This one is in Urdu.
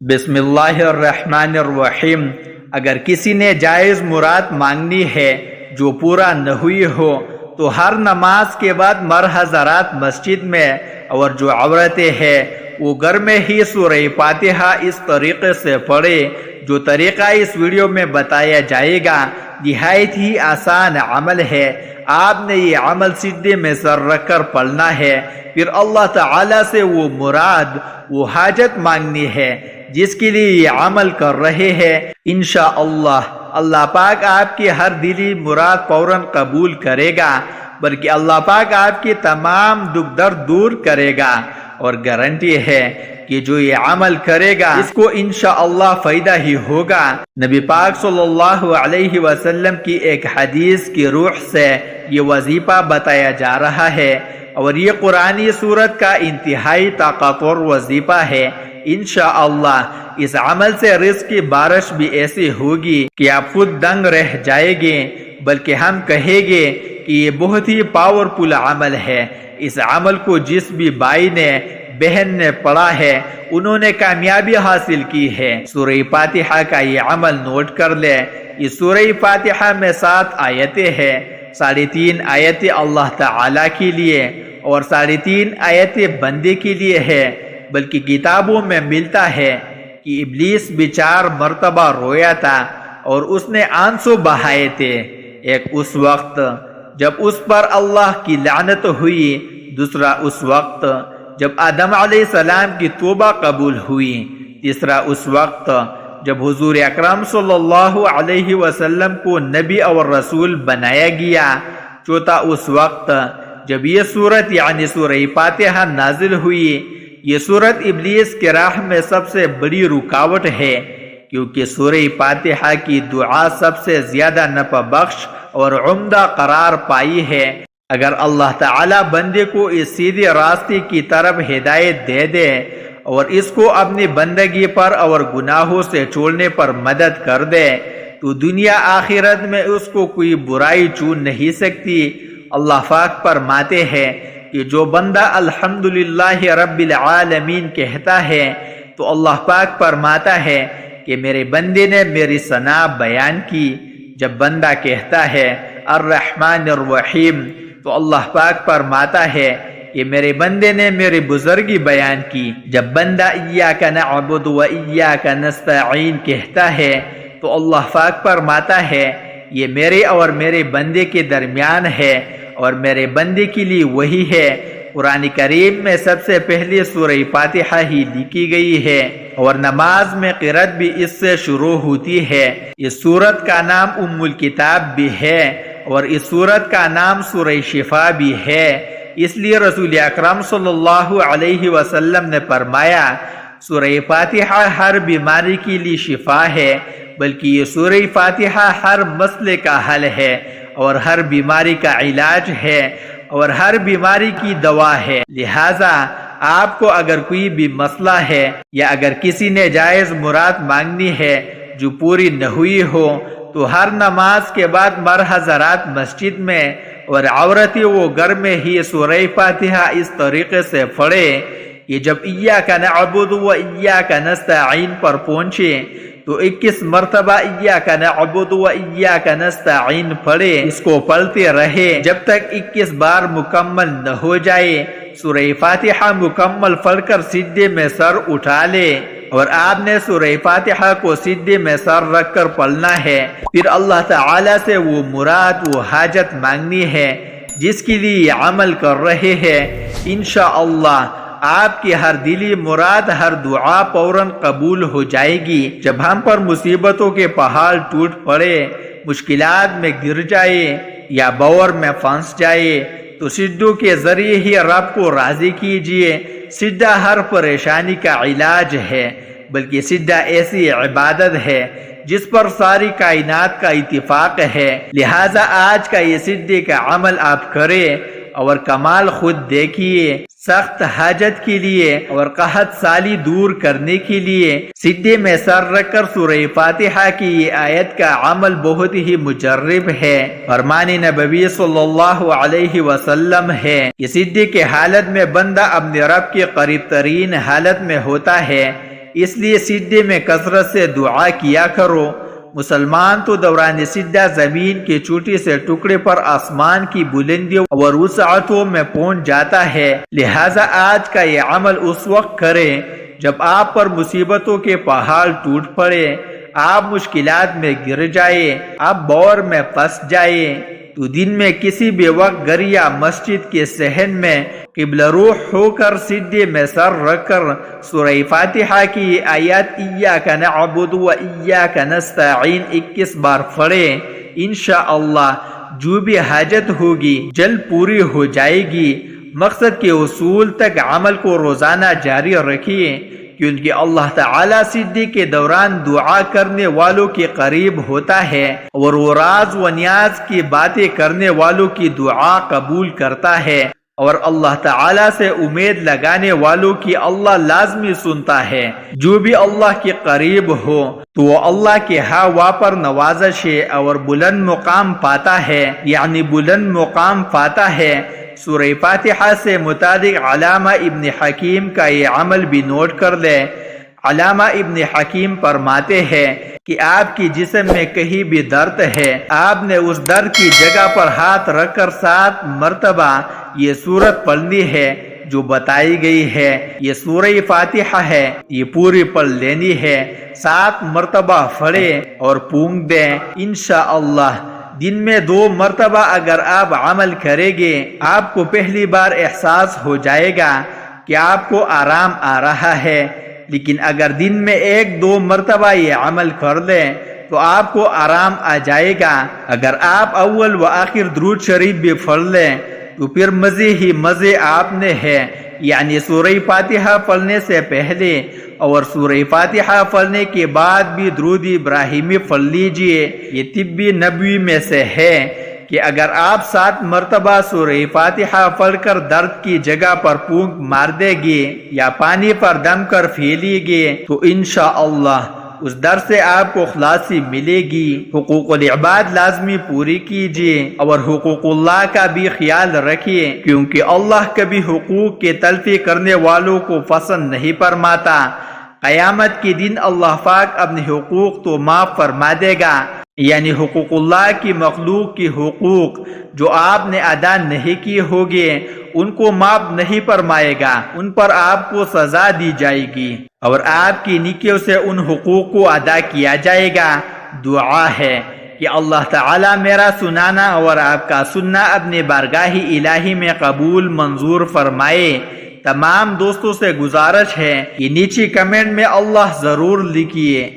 بسم اللہ الرحمن الرحیم۔ اگر کسی نے جائز مراد مانگنی ہے جو پورا نہ ہوئی ہو تو ہر نماز کے بعد حضرات مسجد میں، اور جو عورتیں ہیں وہ گھر میں ہی سورہ فاتحہ اس طریقے سے پڑھے جو طریقہ اس ویڈیو میں بتایا جائے گا۔ نہایت ہی آسان عمل ہے، آپ نے یہ عمل سجدے میں سر رکھ کر پڑھنا ہے، پھر اللہ تعالی سے وہ مراد، وہ حاجت مانگنی ہے جس کے لیے یہ عمل کر رہے ہیں۔ انشاءاللہ اللہ پاک آپ کی ہر دلی مراد فوراً قبول کرے گا، بلکہ اللہ پاک آپ کی تمام دکھ درد دور کرے گا، اور گارنٹی ہے کہ جو یہ عمل کرے گا اس کو انشاءاللہ فائدہ ہی ہوگا۔ نبی پاک صلی اللہ علیہ وسلم کی ایک حدیث کی روح سے یہ وظیفہ بتایا جا رہا ہے، اور یہ قرآنی سورت کا انتہائی طاقتور وظیفہ ہے۔ انشاءاللہ اس عمل سے رزق کی بارش بھی ایسی ہوگی کہ آپ خود دنگ رہ جائے گے، بلکہ ہم کہیں گے کہ یہ بہت ہی پاورفل عمل ہے۔ اس عمل کو جس بھی بھائی نے، بہن نے پڑھا ہے انہوں نے کامیابی حاصل کی ہے۔ سورہ فاتحہ کا یہ عمل نوٹ کر لے۔ اس سورہ فاتحہ میں 7 آیتیں ہیں، 3.5 آیتیں اللہ تعالی کے لیے اور 3.5 آیتیں بندے کے لیے ہے۔ بلکہ کتابوں میں ملتا ہے کہ ابلیس بھی 4 مرتبہ رویا تھا اور اس نے آنسو بہائے تھے۔ ایک اس وقت جب اس پر اللہ کی لعنت ہوئی، دوسرا اس وقت جب آدم علیہ السلام کی توبہ قبول ہوئی، تیسرا اس وقت جب حضور اکرم صلی اللہ علیہ وسلم کو نبی اور رسول بنایا گیا، چوتھا اس وقت جب یہ سورت یعنی سورہ فاتحہ نازل ہوئی۔ یہ سورت ابلیس کے راہ میں سب سے بڑی رکاوٹ ہے، کیونکہ سورہ فاتحہ کی دعا سب سے زیادہ نفع بخش اور عمدہ قرار پائی ہے۔ اگر اللہ تعالی بندے کو اس سیدھے راستے کی طرف ہدایت دے دے اور اس کو اپنی بندگی پر اور گناہوں سے چھوڑنے پر مدد کر دے تو دنیا آخرت میں اس کو کوئی برائی چھو نہیں سکتی۔ اللہ پاک فرماتے ہیں کہ جو بندہ الحمدللہ رب العالمین کہتا ہے تو اللہ پاک فرماتا ہے کہ میرے بندے نے میری ثنا بیان کی۔ جب بندہ کہتا ہے الرحمن الرحیم تو اللہ پاک فرماتا ہے کہ میرے بندے نے میری بزرگی بیان کی۔ جب بندہ ایاک نعبد و ایاک نستعین کہتا ہے تو اللہ پاک فرماتا ہے یہ میرے اور میرے بندے کے درمیان ہے اور میرے بندے کے لیے وہی ہے۔ قرآن کریم میں سب سے پہلے سورہ فاتحہ ہی لکھی گئی ہے، اور نماز میں قرات بھی اس سے شروع ہوتی ہے۔ اس سورت کا نام ام الکتاب بھی ہے، اور اس سورت کا نام سورہ شفا بھی ہے۔ اس لیے رسول اکرم صلی اللہ علیہ وسلم نے فرمایا سورہ فاتحہ ہر بیماری کے لیے شفا ہے، بلکہ یہ سورہ فاتحہ ہر مسئلے کا حل ہے، اور ہر بیماری کا علاج ہے، اور ہر بیماری کی دوا ہے۔ لہٰذا آپ کو اگر کوئی بھی مسئلہ ہے یا اگر کسی نے جائز مراد مانگنی ہے جو پوری نہ ہوئی ہو تو ہر نماز کے بعد حضرات مسجد میں اور عورتیں وہ گھر میں ہی سورہ فاتحہ اس طریقے سے پڑھے کہ جب ایاک نعبد و ایاک نستعین پر پہنچے تو 21 مرتبہ ایاک نعبد و ایاک نستعین پڑھے۔ اس کو پڑھتے رہے جب تک 21 بار مکمل نہ ہو جائے۔ سورہ فاتحہ مکمل پڑھ کر سجدے میں سر اٹھا لے، اور آپ نے سورہ فاتحہ کو سجدے میں سر رکھ کر پڑھنا ہے۔ پھر اللہ تعالی سے وہ مراد، وہ حاجت مانگنی ہے جس کے لیے یہ عمل کر رہے ہیں۔ انشاءاللہ آپ کی ہر دلی مراد، ہر دعا فوراً قبول ہو جائے گی۔ جب ہم پر مصیبتوں کے پہاڑ ٹوٹ پڑے، مشکلات میں گر جائے یا بور میں پھنس جائے تو سجدوں کے ذریعے ہی رب کو راضی کیجیے۔ سجدہ ہر پریشانی کا علاج ہے، بلکہ سجدہ ایسی عبادت ہے جس پر ساری کائنات کا اتفاق ہے۔ لہٰذا آج کا یہ سجدے کا عمل آپ کریں اور کمال خود دیکھیے۔ سخت حاجت کے لیے اور قحط سالی دور کرنے کے لیے سجدے میں سر رکھ کر سورہ فاتحہ کی یہ آیت کا عمل بہت ہی مجرب ہے۔ فرمان نبوی صلی اللہ علیہ وسلم ہے کہ سجدے کے حالت میں بندہ اپنے رب کے قریب ترین حالت میں ہوتا ہے، اس لیے سجدے میں کثرت سے دعا کیا کرو۔ مسلمان تو دوران سجدہ زمین کے چھوٹے سے ٹکڑے پر آسمان کی بلندیوں اور وسعتوں میں پہنچ جاتا ہے، لہذا آج کا یہ عمل اس وقت کریں جب آپ پر مصیبتوں کے پہاڑ ٹوٹ پڑے، آپ مشکلات میں گر جائے، آپ بور میں پھنس جائے، تو دن میں کسی بھی وقت گھر یا مسجد کے صحن میں قبلہ روح ہو کر سجدے میں سر رکھ کر سورہ فاتحہ کی آیات ایاک نعبد و ایاک نستعین 21 بار پڑھیں۔ انشاءاللہ جو بھی حاجت ہوگی جلد پوری ہو جائے گی۔ مقصد کے حصول تک عمل کو روزانہ جاری رکھیے، کیونکہ اللہ تعالیٰ سجدے کے دوران دعا کرنے والوں کے قریب ہوتا ہے اور وہ راز و نیاز کی باتیں کرنے والوں کی دعا قبول کرتا ہے، اور اللہ تعالیٰ سے امید لگانے والوں کی اللہ لازمی سنتا ہے۔ جو بھی اللہ کے قریب ہو تو وہ اللہ کے ہاں پر نوازش ہے اور بلند مقام پاتا ہے، یعنی بلند مقام پاتا ہے۔ سورہ فاتحہ سے متعلق علامہ ابن حکیم کا یہ عمل بھی نوٹ کر لے۔ علامہ ابن حکیم فرماتے ہیں کہ آپ کی جسم میں کہیں بھی درد ہے، آپ نے اس درد کی جگہ پر ہاتھ رکھ کر 7 مرتبہ یہ سورت پڑھنی ہے جو بتائی گئی ہے۔ یہ سورہ فاتحہ ہے، یہ پوری پڑھ لینی ہے، 7 مرتبہ پڑھیں اور پونگ دیں۔ انشاءاللہ دن میں 2 مرتبہ اگر آپ عمل کریں گے، آپ کو پہلی بار احساس ہو جائے گا کہ آپ کو آرام آ رہا ہے، لیکن اگر دن میں 1-2 مرتبہ یہ عمل کر لیں تو آپ کو آرام آ جائے گا۔ اگر آپ اول و آخر درود شریف بھی پڑھ لیں تو پھر مزے ہی مزے آپ نے ہے، یعنی سورہ فاتحہ پڑھنے سے پہلے اور سورہ فاتحہ پڑھنے کے بعد بھی درود ابراہیمی پڑھ لیجئے۔ یہ طبی نبوی میں سے ہے کہ اگر آپ 7 مرتبہ سورہ فاتحہ پڑھ کر درد کی جگہ پر پونک مار دے گے یا پانی پر دم کر پھیلیے گے تو انشاءاللہ اس در سے آپ کو خلاصی ملے گی۔ حقوق العباد لازمی پوری کیجیے اور حقوق اللہ کا بھی خیال رکھیے، کیونکہ اللہ کبھی حقوق کے تلفی کرنے والوں کو پسند نہیں فرماتا۔ قیامت کے دن اللہ پاک اپنے حقوق تو معاف فرما دے گا، یعنی حقوق اللہ کی مخلوق کی حقوق جو آپ نے ادا نہیں کیے ہوگے ان کو معاف نہیں فرمائے گا، ان پر آپ کو سزا دی جائے گی اور آپ کی نیکیوں سے ان حقوق کو ادا کیا جائے گا۔ دعا ہے کہ اللہ تعالیٰ میرا سنانا اور آپ کا سننا اپنے بارگاہ الہی میں قبول منظور فرمائے۔ تمام دوستوں سے گزارش ہے کہ نیچے کمنٹ میں اللہ ضرور لکھیے۔